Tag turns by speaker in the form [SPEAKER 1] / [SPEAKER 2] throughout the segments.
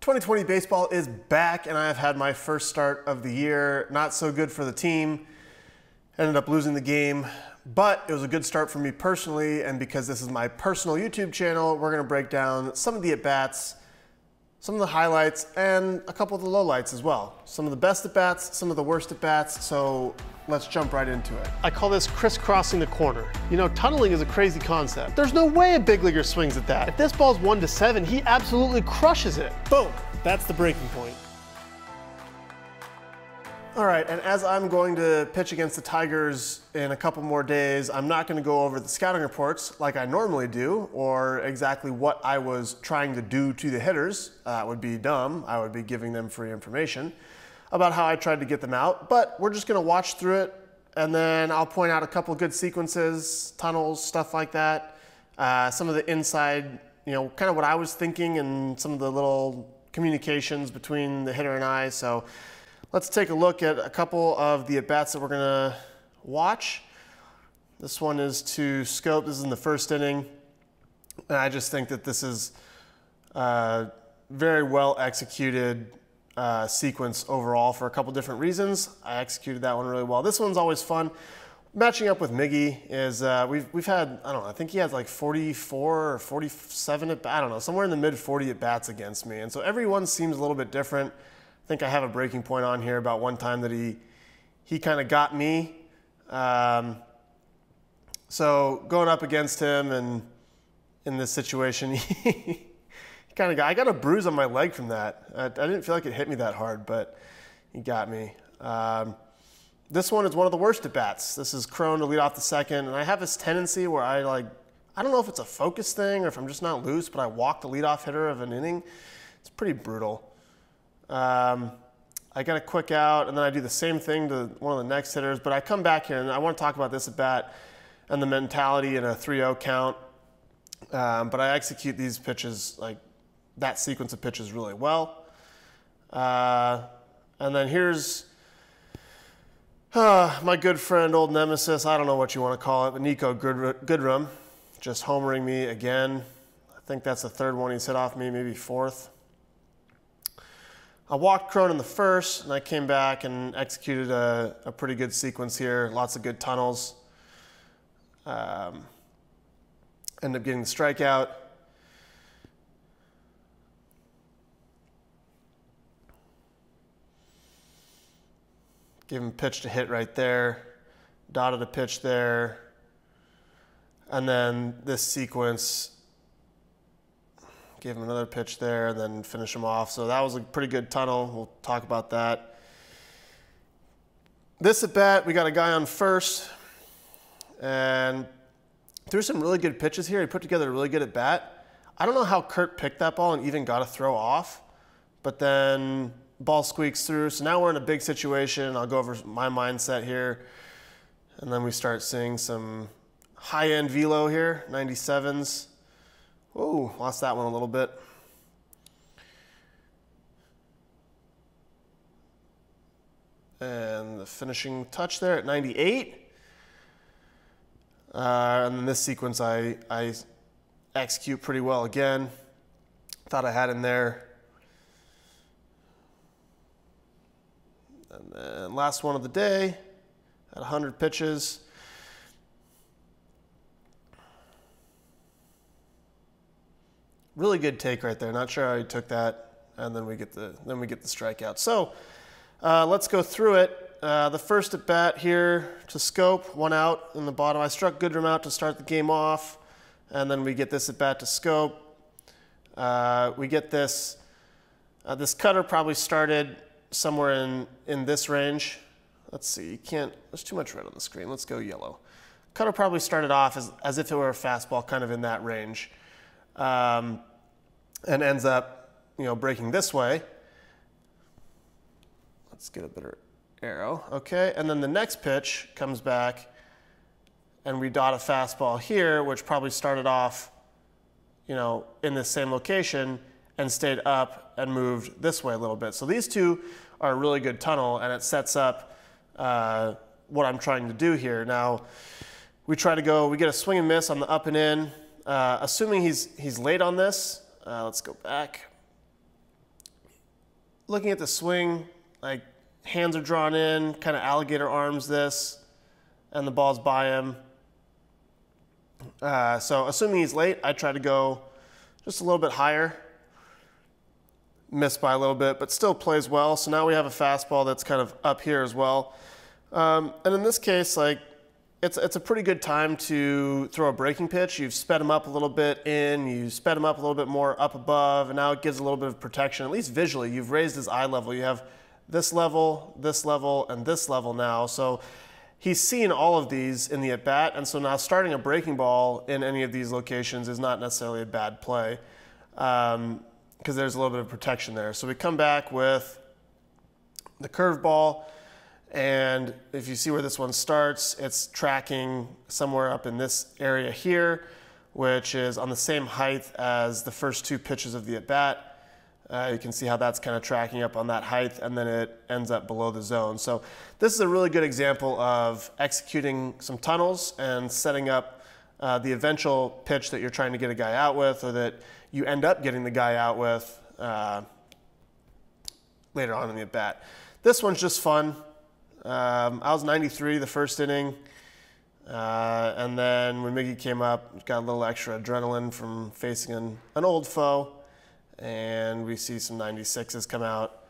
[SPEAKER 1] 2020 baseball is back, and I have had my first start of the year. Not so good for the team. Ended up losing the game, but it was a good start for me personally, and because this is my personal YouTube channel, we're going to break down some of the at-bats, some of the highlights, and a couple of the lowlights as well. Some of the best at-bats, some of the worst at-bats, so let's jump right into it. I call this crisscrossing the corner. You know, tunneling is a crazy concept. There's no way a big leaguer swings at that. If this ball's 1-7, he absolutely crushes it. Boom, that's the breaking point. All right, and as I'm going to pitch against the Tigers in a couple more days, I'm not going to go over the scouting reports like I normally do, or exactly what I was trying to do to the hitters. That would be dumb. I would be giving them free information about how I tried to get them out, but we're just going to watch through it, and then I'll point out a couple good sequences, tunnels, stuff like that, some of the inside, you know, kind of what I was thinking, and some of the little communications between the hitter and I. So let's take a look at a couple of the at-bats that we're gonna watch. This one is to scope. This is in the first inning. And I just think that this is a very well executed sequence overall for a couple different reasons. I executed that one really well. This one's always fun. Matching up with Miggy is, we've had, I don't know, I think he has like 44 or 47, I don't know, somewhere in the mid 40 at-bats against me. And so every one seems a little bit different. I think I have a breaking point on here about one time that he kind of got me. So going up against him and in this situation, he kind of got, I got a bruise on my leg from that. I didn't feel like it hit me that hard, but he got me. This one is one of the worst at bats. This is Crone to lead off the second, and I have this tendency where I don't know if it's a focus thing or if I'm just not loose, but I walk the leadoff hitter of an inning. It's pretty brutal. I got a quick out, and then I do the same thing to one of the next hitters, but I come back here, and I want to talk about this at bat and the mentality in a 3-0 count. But I execute these pitches, like that sequence of pitches, really well. And then here's my good friend, old nemesis, I don't know what you want to call it, but Nico Goodrum, just homering me again. I think that's the third one he's hit off me, maybe fourth. I walked Crone in the first, and I came back and executed a pretty good sequence here. Lots of good tunnels. Ended up getting the strikeout. Gave him a pitch to hit right there. Dotted a pitch there. And then this sequence, gave him another pitch there and then finish him off. So that was a pretty good tunnel. We'll talk about that. This at bat, we got a guy on first and threw some really good pitches here. He put together a really good at bat. I don't know how Kurt picked that ball and even got a throw off, but then ball squeaks through. So now we're in a big situation. I'll go over my mindset here. And then we start seeing some high-end velo here, 97s. Whoa, lost that one a little bit. And the finishing touch there at 98. And then this sequence I execute pretty well again. Thought I had in there. And then last one of the day at 100 pitches. Really good take right there. Not sure how he took that, and then we get the strikeout. So let's go through it. The first at bat here to scope, one out in the bottom. I struck Goodrum out to start the game off, and then we get this at bat to scope. We get this. This cutter probably started somewhere in this range. Let's see. You can't. There's too much red on the screen. Let's go yellow. Cutter probably started off as if it were a fastball, kind of in that range. And ends up, you know, breaking this way. Let's get a better arrow. Okay, and then the next pitch comes back, and we dot a fastball here, which probably started off, you know, in the same location and stayed up and moved this way a little bit. So these two are a really good tunnel, and it sets up what I'm trying to do here. Now, we get a swing and miss on the up and in. Assuming he's late on this, let's go back. looking at the swing, like hands are drawn in, kind of alligator arms this, and the ball's by him. So assuming he's late, I try to go just a little bit higher. Missed by a little bit, but still plays well. So now we have a fastball that's kind of up here as well. And in this case, like it's a pretty good time to throw a breaking pitch. You've sped him up a little bit in, you sped him up a little bit more up above, and now it gives a little bit of protection, at least visually. You've raised his eye level. You have this level, and this level now. So he's seen all of these in the at-bat, and so now starting a breaking ball in any of these locations is not necessarily a bad play. Because there's a little bit of protection there. So we come back with the curveball, and if you see where this one starts, it's tracking somewhere up in this area here, which is on the same height as the first two pitches of the at-bat. You can see how that's kind of tracking up on that height, and then it ends up below the zone. So this is a really good example of executing some tunnels and setting up the eventual pitch that you're trying to get a guy out with, or that you end up getting the guy out with later on in the at-bat. This one's just fun. I was 93 the first inning, and then when Miggy came up, got a little extra adrenaline from facing an old foe, and we see some 96s come out.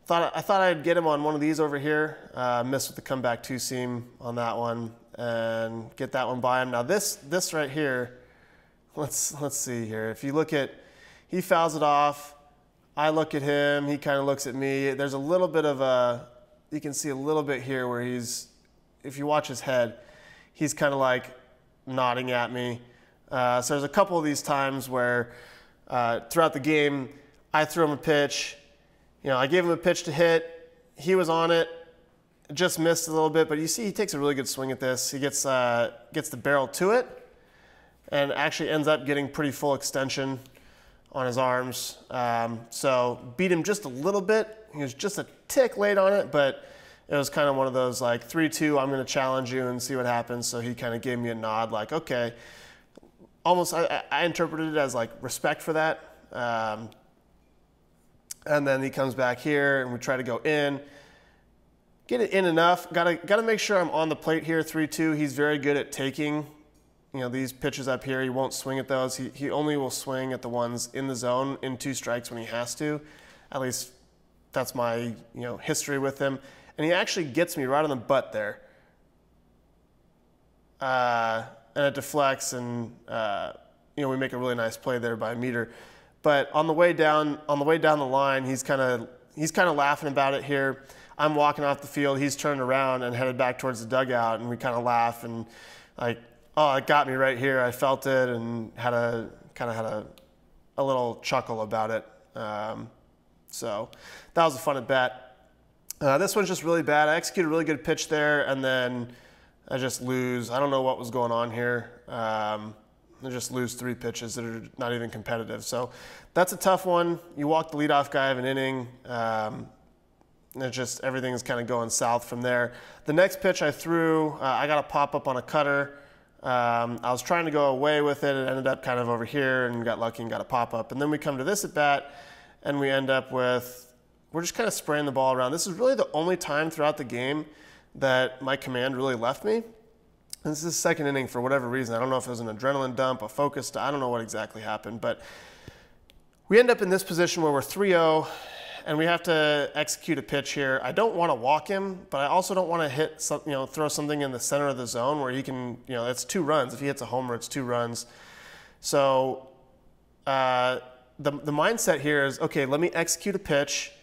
[SPEAKER 1] I thought I'd get him on one of these over here. Missed with the comeback two-seam on that one, and get that one by him. Now this right here, let's see here. If you look at, he fouls it off. I look at him. He kind of looks at me. There's a little bit of a, you can see a little bit here where he's, if you watch his head, he's kind of like nodding at me. So there's a couple of these times where throughout the game, I threw him a pitch. You know, I gave him a pitch to hit. He was on it. Just missed a little bit, but you see he takes a really good swing at this. He gets the barrel to it, and actually ends up getting pretty full extension on his arms. So beat him just a little bit. He was just a tick late on it, but it was kind of one of those like 3-2, I'm going to challenge you and see what happens. So he kind of gave me a nod like, okay. Almost, I interpreted it as like respect for that. And then he comes back here and we try to go in. Get it in enough. Gotta make sure I'm on the plate here, 3-2. He's very good at taking, you know, these pitches up here. He won't swing at those. He only will swing at the ones in the zone in 2 strikes when he has to. At least that's my, history with him. And he actually gets me right on the butt there. And it deflects, and we make a really nice play there by a meter. But on the way down the line, he's kind of laughing about it here. I'm walking off the field. He's turned around and headed back towards the dugout, and we kind of laugh and like, oh, it got me right here. I felt it and had a little chuckle about it. So that was a fun at bat. This one's just really bad. I executed a really good pitch there, and then I just lose. I don't know what was going on here. I just lose 3 pitches that are not even competitive. So that's a tough one. You walk the leadoff guy of an inning. Everything's kind of going south from there. The next pitch I threw, I got a pop up on a cutter. I was trying to go away with it. It ended up kind of over here and got lucky and got a pop up. And then we come to this at bat, and we end up with, we're just kind of spraying the ball around. This is really the only time throughout the game that my command really left me. And this is the second inning for whatever reason. I don't know if it was an adrenaline dump, a focus, I don't know what exactly happened. But we end up in this position where we're 3-0, and we have to execute a pitch here. I don't want to walk him, but I also don't want to throw something in the center of the zone where he can, it's 2 runs. If he hits a homer, it's 2 runs. So the mindset here is, okay, let me execute a pitch,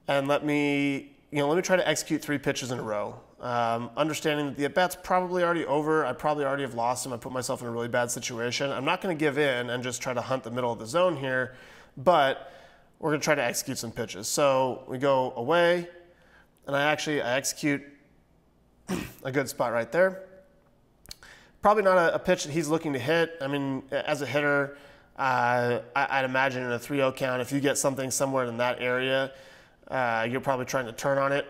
[SPEAKER 1] and let me try to execute 3 pitches in a row. Understanding that the at-bat's probably already over. I probably already have lost him. I put myself in a really bad situation. I'm not going to give in and just try to hunt the middle of the zone here, but we're going to try to execute some pitches. So we go away, and I execute a good spot right there. Probably not a pitch that he's looking to hit. I mean, as a hitter, I'd imagine in a 3-0 count, if you get something somewhere in that area, you're probably trying to turn on it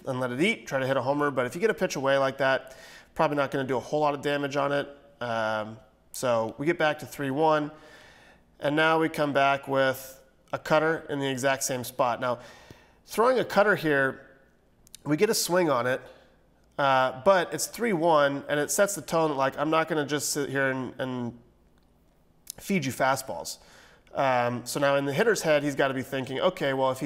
[SPEAKER 1] and let it eat, try to hit a homer. But if you get a pitch away like that, probably not going to do a whole lot of damage on it. So we get back to 3-1, and now we come back with a cutter in the exact same spot. Now, Throwing a cutter here, we get a swing on it, but it's 3-1, and it sets the tone that, like, I'm not going to just sit here and feed you fastballs. So now in the hitter's head, he's got to be thinking, okay, well, if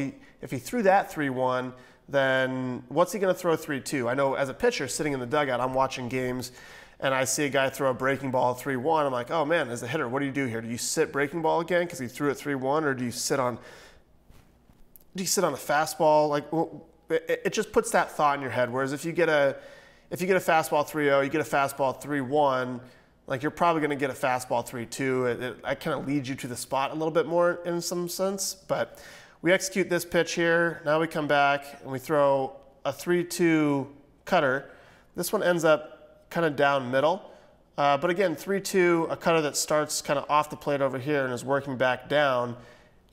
[SPEAKER 1] he threw that 3-1, then what's he going to throw 3-2? I know as a pitcher sitting in the dugout, I'm watching games, and I see a guy throw a breaking ball 3-1. I'm like, oh man, as a hitter, what do you do here? Do you sit breaking ball again because he threw it 3-1, or do you sit on a fastball? Like, it just puts that thought in your head. Whereas if you get a fastball 3-0, you get a fastball 3-1, like, you're probably going to get a fastball 3-2. It kind of leads you to the spot a little bit more in some sense. But we execute this pitch here. Now we come back and we throw a 3-2 cutter. This one ends up kind of down middle. But again, 3-2, a cutter that starts kind of off the plate over here and is working back down,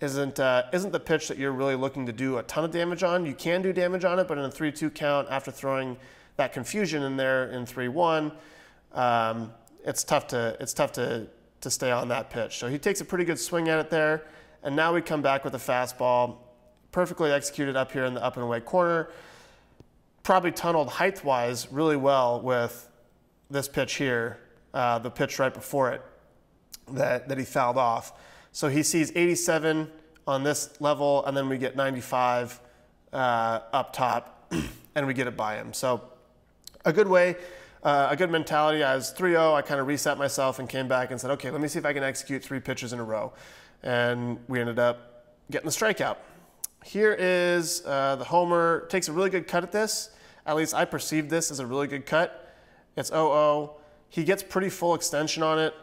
[SPEAKER 1] isn't the pitch that you're really looking to do a ton of damage on. You can do damage on it, but in a 3-2 count, after throwing that confusion in there in 3-1, it's tough to stay on that pitch. So he takes a pretty good swing at it there, and now we come back with a fastball, perfectly executed up here in the up and away corner. Probably tunneled height-wise really well with this pitch here, the pitch right before it that he fouled off. So he sees 87 on this level, and then we get 95 up top, and we get it by him. So a good way, a good mentality. I was 3-0. I kind of reset myself and came back and said, okay, let me see if I can execute 3 pitches in a row. And we ended up getting the strikeout. Here is the homer. Takes a really good cut at this. At least I perceived this as a really good cut. It's 0-0. He gets pretty full extension on it.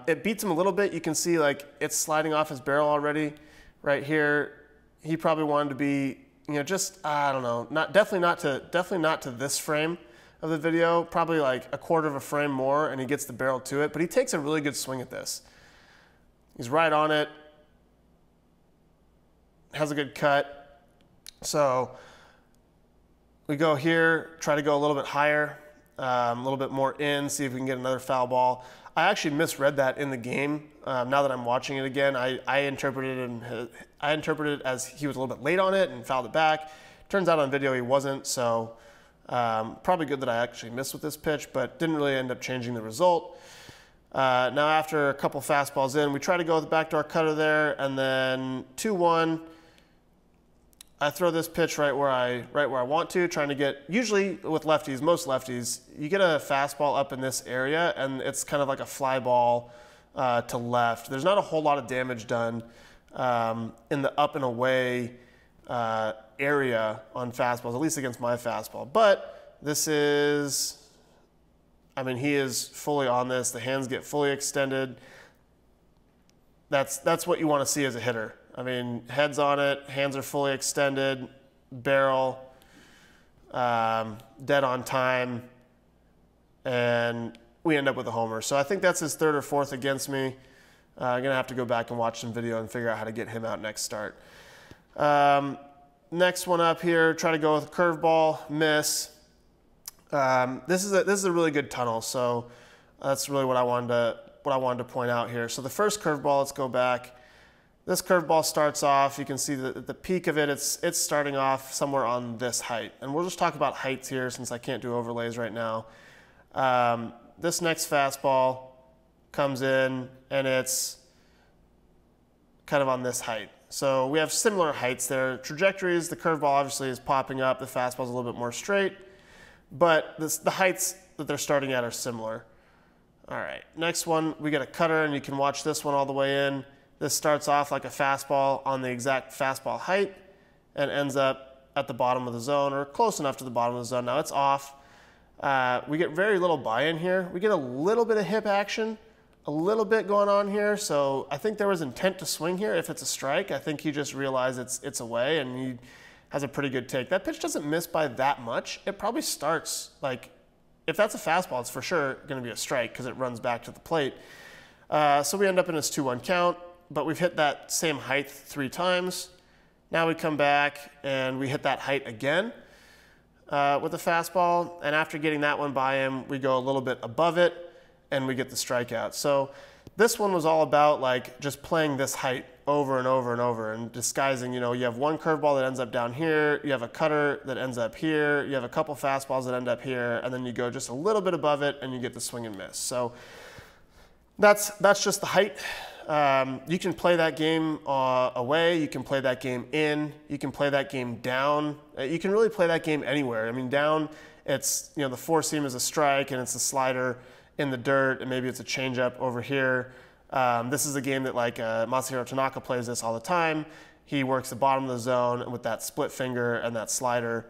[SPEAKER 1] It beats him a little bit. You can see, like, it's sliding off his barrel already right here. He probably wanted to be, just, I don't know, definitely not to this frame of the video, probably like a quarter of a frame more, and he gets the barrel to it, but he takes a really good swing at this. He's right on it, has a good cut. So we go here, try to go a little bit higher, a little bit more in, see if we can get another foul ball. I actually misread that in the game. Now that I'm watching it again, I interpreted it as he was a little bit late on it and fouled it back. Turns out on video he wasn't, so probably good that I actually missed with this pitch, but didn't really end up changing the result. Now after a couple fastballs in, we try to go with the backdoor cutter there, and then 2-1. I throw this pitch right where I want to, trying to get, usually with lefties, most lefties, you get a fastball up in this area, and it's kind of like a fly ball to left. There's not a whole lot of damage done in the up and away area on fastballs, at least against my fastball. But this is, I mean, he is fully on this. The hands get fully extended. That's what you want to see as a hitter. I mean, head's on it, hands are fully extended, barrel, dead on time, and we end up with a homer. So I think that's his 3rd or 4th against me. I'm going to have to go back and watch some video and figure out how to get him out next start. Next one up here, try to go with a curveball, miss. This is a really good tunnel, so that's really what I wanted to point out here. So the first curveball, let's go back. This curveball starts off, you can see the peak of it, it's starting off somewhere on this height. And we'll just talk about heights here since I can't do overlays right now. This next fastball comes in and it's kind of on this height. So we have similar heights there. Trajectories, the curveball obviously is popping up, the fastball's a little bit more straight, but the heights that they're starting at are similar. All right, next one, we get a cutter, and you can watch this one all the way in. This starts off like a fastball on the exact fastball height and ends up at the bottom of the zone, or close enough to the bottom of the zone. Now it's off. We get very little buy-in here. We get a little bit of hip action, a little bit going on here. So I think there was intent to swing here. If it's a strike, I think he just realized it's away, and he has a pretty good take. That pitch doesn't miss by that much. It probably starts, like, if that's a fastball, it's for sure going to be a strike because it runs back to the plate. So we end up in this 2-1 count. But we've hit that same height 3 times. Now we come back and we hit that height again with the fastball. And after getting that one by him, we go a little bit above it and we get the strikeout. So This one was all about like just playing this height over and over and over and disguising, you know, you have one curveball that ends up down here, you have a cutter that ends up here, you have a couple fastballs that end up here, and then you go just a little bit above it and you get the swing and miss. So that's just the height. You can play that game away, you can play that game in, you can play that game down. You can really play that game anywhere. I mean, down, it's, you know, the four seam is a strike and it's a slider in the dirt, and maybe it's a changeup over here. This is a game that like Masahiro Tanaka plays this all the time. He works the bottom of the zone with that split finger and that slider.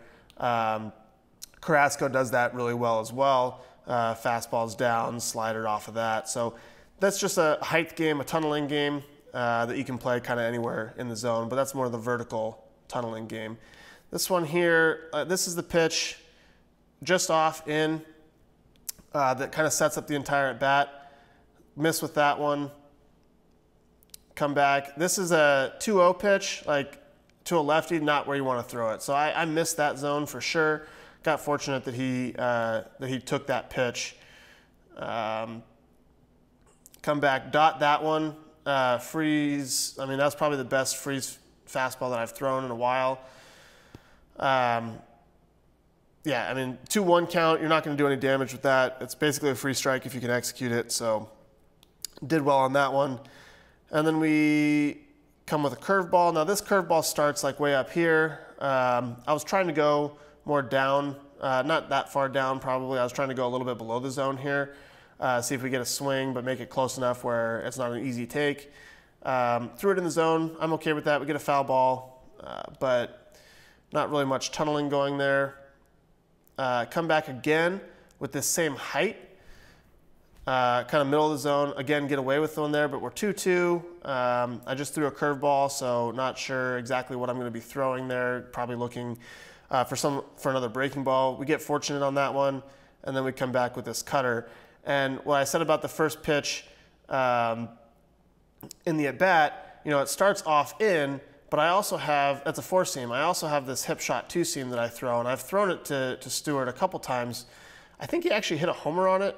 [SPEAKER 1] Carrasco does that really well as well. Fastballs down, slider off of that. So that's just a height game, a tunneling game that you can play kind of anywhere in the zone, but that's more the vertical tunneling game. This one here, this is the pitch just off in that kind of sets up the entire at bat. Miss with that one. Come back. This is a 2-0 pitch, like to a lefty, not where you want to throw it. So I missed that zone for sure. Got fortunate that he took that pitch. Come back, dot that one. Freeze. I mean, that's probably the best freeze fastball that I've thrown in a while. Yeah, I mean, 2-1 count, you're not going to do any damage with that. It's basically a free strike if you can execute it, so did well on that one. And then we come with a curveball. Now this curveball starts like way up here. I was trying to go more down, not that far down probably. I was trying to go a little bit below the zone here, see if we get a swing, but make it close enough where it's not an easy take. Threw it in the zone. I'm okay with that. We get a foul ball, but not really much tunneling going there. Come back again with this same height, kind of middle of the zone. Again, get away with one there, but we're 2-2. I just threw a curveball, so not sure exactly what I'm going to be throwing there. Probably looking for another breaking ball. We get fortunate on that one, and then we come back with this cutter. And what I said about the first pitch in the at bat, you know, it starts off in. But I also have, that's a four seam, I also have this hip shot 2-seam that I throw, and I've thrown it to Stewart a couple times. I think he actually hit a homer on it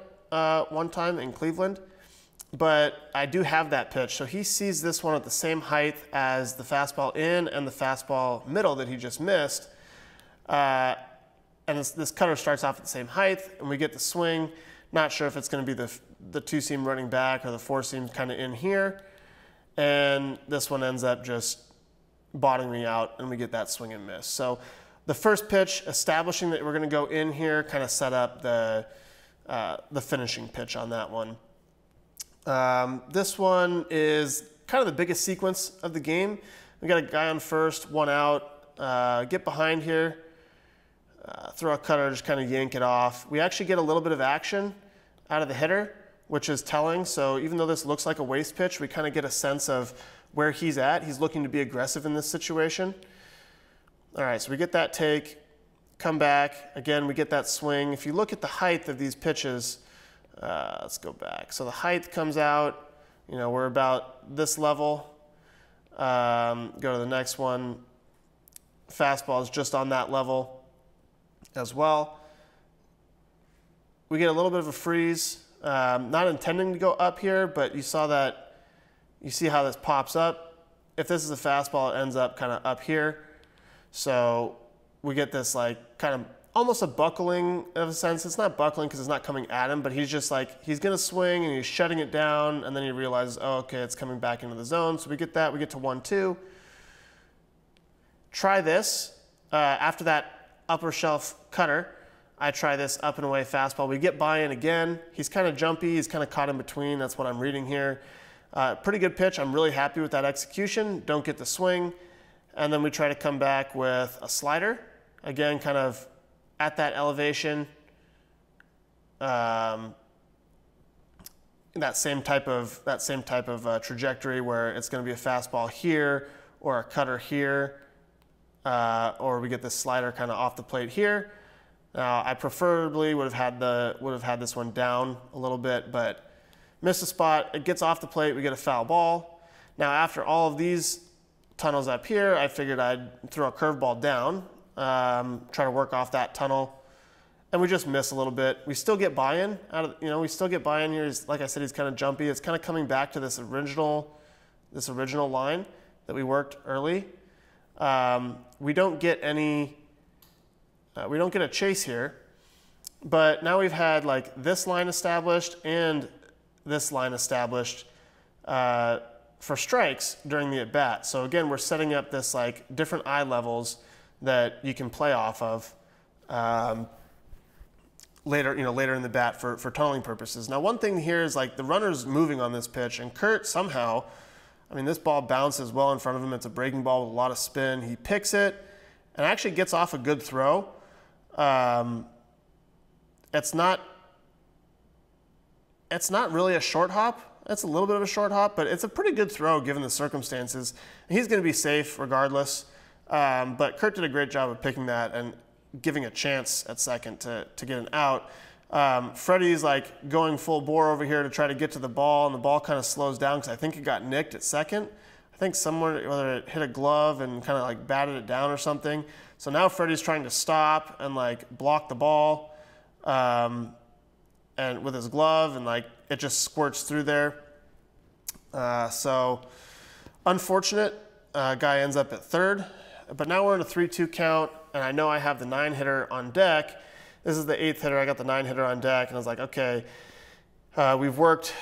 [SPEAKER 1] one time in Cleveland, but I do have that pitch. So he sees this one at the same height as the fastball in and the fastball middle that he just missed. And this cutter starts off at the same height, and we get the swing. Not sure if it's going to be the 2-seam running back or the 4-seam kind of in here. And this one ends up just bottoming me out, and we get that swing and miss. So the first pitch, establishing that we're going to go in here, kind of set up the finishing pitch on that one. This one is kind of the biggest sequence of the game. We got a guy on first, one out, get behind here, throw a cutter, just kind of yank it off. We actually get a little bit of action out of the hitter, which is telling. So even though this looks like a waste pitch, we kind of get a sense of where he's at. He's looking to be aggressive in this situation. All right, so we get that take, come back. Again, we get that swing. If you look at the height of these pitches, let's go back. So the height comes out, you know, we're about this level. Go to the next one. Fastball is just on that level as well. We get a little bit of a freeze. Not intending to go up here, but you saw that. You see how this pops up. If this is a fastball, it ends up kind of up here. So we get this like kind of almost a buckling of a sense. It's not buckling because it's not coming at him, but he's just like, he's going to swing and he's shutting it down, and then he realizes, oh, okay, it's coming back into the zone. So we get that. We get to 1-2. Try this. After that upper shelf cutter, I try this up and away fastball. We get buy-in again. He's kind of jumpy. He's kind of caught in between. That's what I'm reading here. Pretty good pitch. I'm really happy with that execution. Don't get the swing. And then we try to come back with a slider. Again, kind of at that elevation. That same type of trajectory where it's going to be a fastball here or a cutter here, or we get this slider kind of off the plate here. Now, I preferably would have had this one down a little bit, but missed a spot. It gets off the plate. We get a foul ball. Now, after all of these tunnels up here, I figured I'd throw a curveball down, try to work off that tunnel, and we just miss a little bit. We still get buy-in out of, we still get buy-in here. Like I said, he's kind of jumpy. It's kind of coming back to this original line that we worked early. We don't get a chase here, but now we've had like this line established and this line established for strikes during the at-bat. So again, we're setting up this like different eye levels that you can play off of later in the bat for tunneling purposes. Now, one thing here is like the runner's moving on this pitch, and Kurt somehow, this ball bounces well in front of him. It's a breaking ball with a lot of spin. He picks it and actually gets off a good throw. It's not really a short hop. It's a little bit of a short hop, but it's a pretty good throw given the circumstances. He's going to be safe regardless. But Kurt did a great job of picking that and giving a chance at second to get an out. Freddie's like going full bore over here to try to get to the ball, and the ball kind of slows down because I think it got nicked at second. I think whether it hit a glove and kind of like batted it down or something. So now Freddie's trying to stop and like block the ball and with his glove, and like it just squirts through there. So unfortunate, guy ends up at third. But now we're in a 3-2 count, and I know I have the 9-hitter on deck. This is the 8th hitter. I got the 9-hitter on deck, and I was like, okay, we've worked,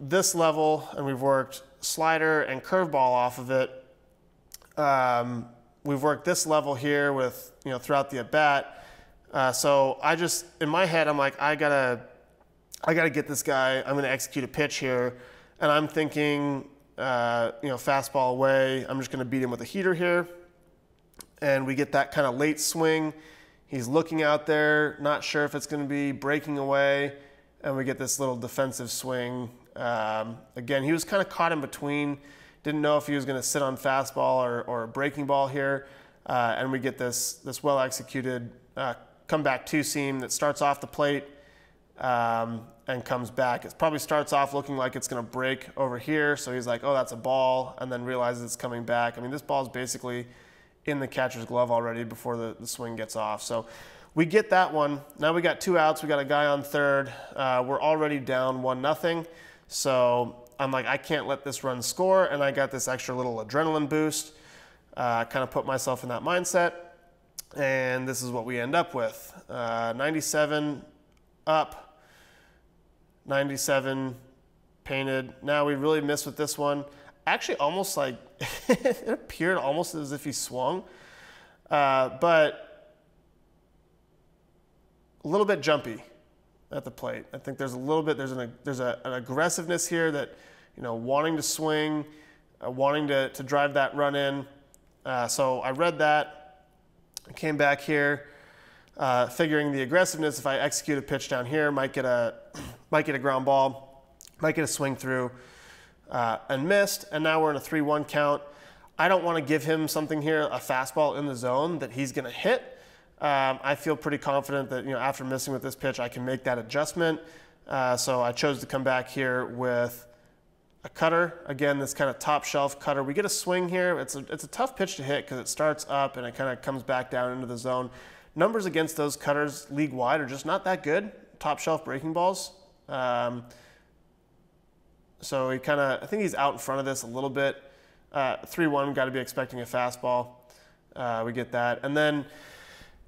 [SPEAKER 1] this level, and we've worked slider and curveball off of it. We've worked this level here with, throughout the at-bat. So I just, in my head, I'm like, I gotta get this guy. I'm gonna execute a pitch here, and I'm thinking, fastball away. I'm just gonna beat him with a heater here. And we get that kind of late swing. He's looking out there, not sure if it's going to be breaking away, and we get this little defensive swing. Again, he was kind of caught in between. Didn't know if he was going to sit on fastball or a breaking ball here, and we get this well-executed comeback two-seam that starts off the plate and comes back. It probably starts off looking like it's going to break over here, so he's like, oh, that's a ball, and then realizes it's coming back. This ball is basically in the catcher's glove already before the swing gets off. So we get that one. Now we got 2 outs. We got a guy on third. We're already down 1-0. So I'm like, I can't let this run score. And I got this extra little adrenaline boost. Kind of put myself in that mindset. And this is what we end up with. 97 up, 97 painted. Now we really missed with this one. Actually, almost like it appeared almost as if he swung, but a little bit jumpy at the plate. I think there's a little bit, there's an aggressiveness here that, wanting to swing, wanting to drive that run in. So I read that, came back here, figuring the aggressiveness, if I execute a pitch down here, might get a ground ball, might get a swing through. And missed, and now we're in a 3-1 count. I don't want to give him something here, a fastball in the zone that he's going to hit. I feel pretty confident that after missing with this pitch, I can make that adjustment. So I chose to come back here with a cutter. Again, this kind of top shelf cutter. We get a swing here. It's a tough pitch to hit because it starts up and it kind of comes back down into the zone. Numbers against those cutters league-wide are just not that good. Top shelf breaking balls. So he I think he's out in front of this a little bit. 3-1, got to be expecting a fastball. We get that. And then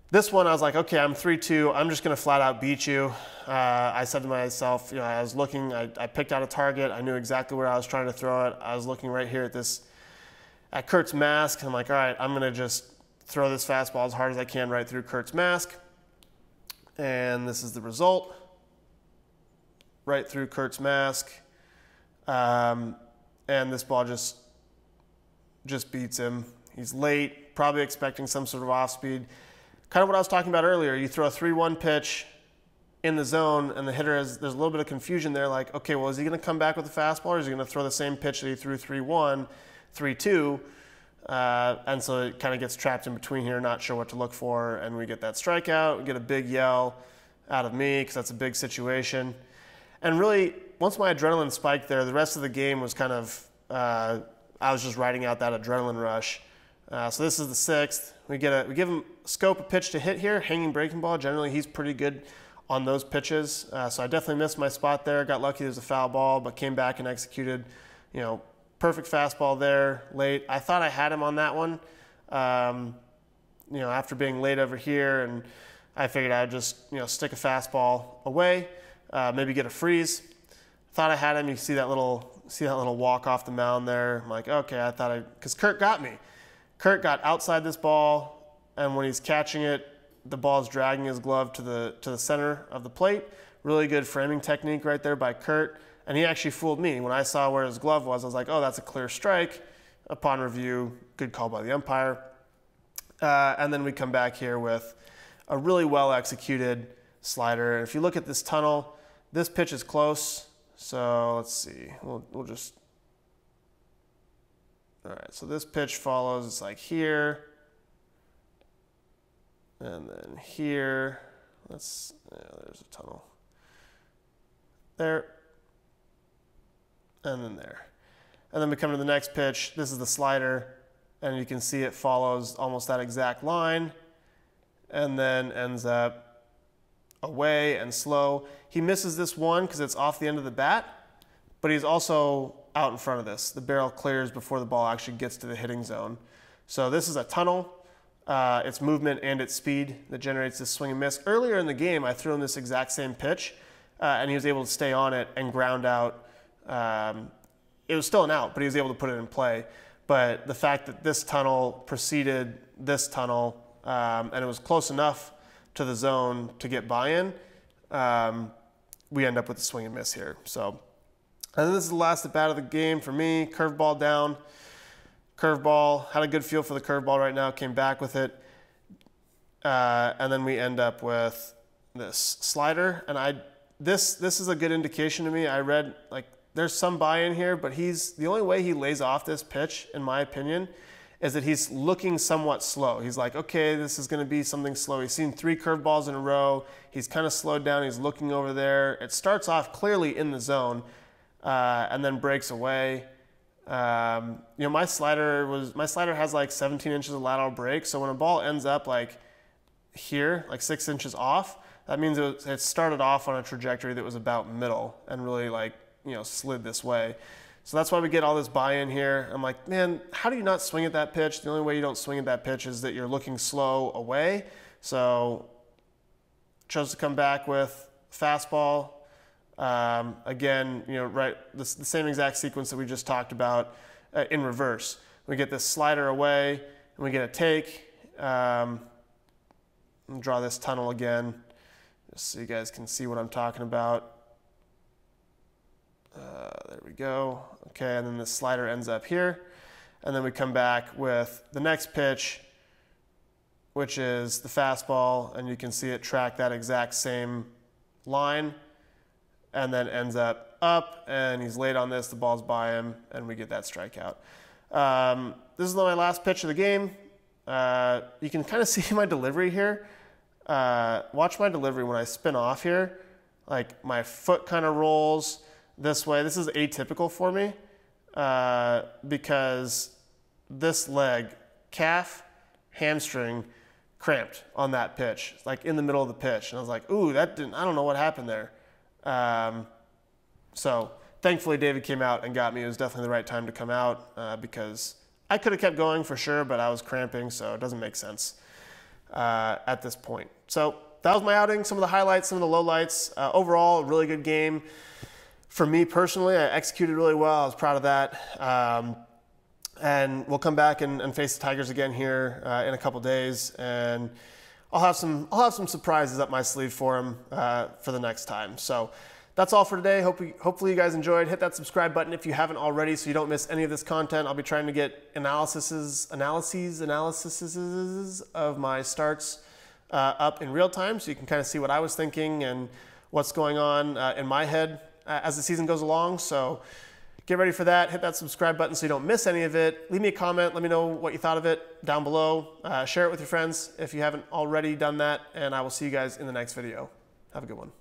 [SPEAKER 1] this one, I was like, okay, I'm 3-2. I'm just going to flat out beat you. I said to myself, I was looking, I picked out a target. I knew exactly where I was trying to throw it. I was looking right here at Kurt's mask. I'm like, all right, I'm going to just throw this fastball as hard as I can right through Kurt's mask. And this is the result. Right through Kurt's mask. And this ball just beats him. He's late, probably expecting some sort of off speed. Kind of what I was talking about earlier. You throw a 3-1 pitch in the zone, and the hitter there's a little bit of confusion there. Like, okay, well, is he going to come back with a fastball, or is he going to throw the same pitch that he threw 3-1, 3-2? And so it kind of gets trapped in between here, not sure what to look for, and we get that strikeout. We get a big yell out of me because that's a big situation. And really, once my adrenaline spiked there, the rest of the game was kind of, I was just riding out that adrenaline rush. So this is the 6th. We give him scope a pitch to hit here, hanging breaking ball. Generally, he's pretty good on those pitches. So I definitely missed my spot there. Got lucky there's a foul ball, but came back and executed, you know, perfect fastball there late. I thought I had him on that one, you know, after being late over here, and I figured I'd just, you know, stick a fastball away, maybe get a freeze. Thought I had him. You see that little walk off the mound there. I'm like, okay, because Kurt got me. Kurt got outside this ball, and when he's catching it, the ball is dragging his glove to the center of the plate. Really good framing technique right there by Kurt, and he actually fooled me. When I saw where his glove was, I was like, oh, that's a clear strike. Upon review, good call by the umpire. And then we come back here with a really well executed slider. And if you look at this tunnel, this pitch is close. So let's see, we'll just, all right, so this pitch follows, it's like here, and then here, there's a tunnel, there, and then there. And then we come to the next pitch, this is the slider, and you can see it follows almost that exact line, and then ends up away and slow. He misses this one because it's off the end of the bat, but he's also out in front of this. The barrel clears before the ball actually gets to the hitting zone. So this is a tunnel. It's movement and it's speed that generates this swing and miss. Earlier in the game, I threw him this exact same pitch, and he was able to stay on it and ground out. It was still an out, but he was able to put it in play. But the fact that this tunnel preceded this tunnel, and it was close enough to the zone to get buy-in, we end up with a swing and miss here. So, and then this is the last at bat of the game for me. Curveball down, curveball. Had a good feel for the curveball right now. Came back with it, and then we end up with this slider. And this is a good indication to me. I read like there's some buy-in here, but the only way he lays off this pitch, in my opinion, is that he's looking somewhat slow. He's like, okay, this is going to be something slow. He's seen 3 curveballs in a row. He's kind of slowed down. He's looking over there. It starts off clearly in the zone, and then breaks away. You know, my slider has like 17 inches of lateral break. So when a ball ends up like here, like 6 inches off, that means it started off on a trajectory that was about middle and really like, you know, slid this way. So that's why we get all this buy-in here. I'm like, man, how do you not swing at that pitch? The only way you don't swing at that pitch is that you're looking slow away. So chose to come back with fastball. Again, you know, right, the same exact sequence that we just talked about in reverse. We get this slider away, and we get a take. Draw this tunnel again, just so you guys can see what I'm talking about. There we go. Okay, and then the slider ends up here. And then we come back with the next pitch, which is the fastball, and you can see it track that exact same line, and then ends up, and he's late on this, the ball's by him, and we get that strikeout. This is my last pitch of the game. You can kind of see my delivery here. Watch my delivery when I spin off here. Like, my foot kind of rolls this way. This is atypical for me because this leg, calf, hamstring, cramped on that pitch, like in the middle of the pitch. And I was like, ooh, I don't know what happened there. So thankfully David came out and got me. It was definitely the right time to come out because I could have kept going for sure, but I was cramping, so it doesn't make sense at this point. So that was my outing, some of the highlights, some of the lowlights. Overall, a really good game. For me personally, I executed really well. I was proud of that. And we'll come back and face the Tigers again here in a couple days, and I'll have some surprises up my sleeve for them for the next time. So that's all for today. Hopefully you guys enjoyed. Hit that subscribe button if you haven't already, so you don't miss any of this content. I'll be trying to get analyses of my starts up in real time, so you can kind of see what I was thinking and what's going on in my head as the season goes along. So get ready for that. Hit that subscribe button so you don't miss any of it. Leave me a comment. Let me know what you thought of it down below. Share it with your friends if you haven't already done that, and I will see you guys in the next video. Have a good one.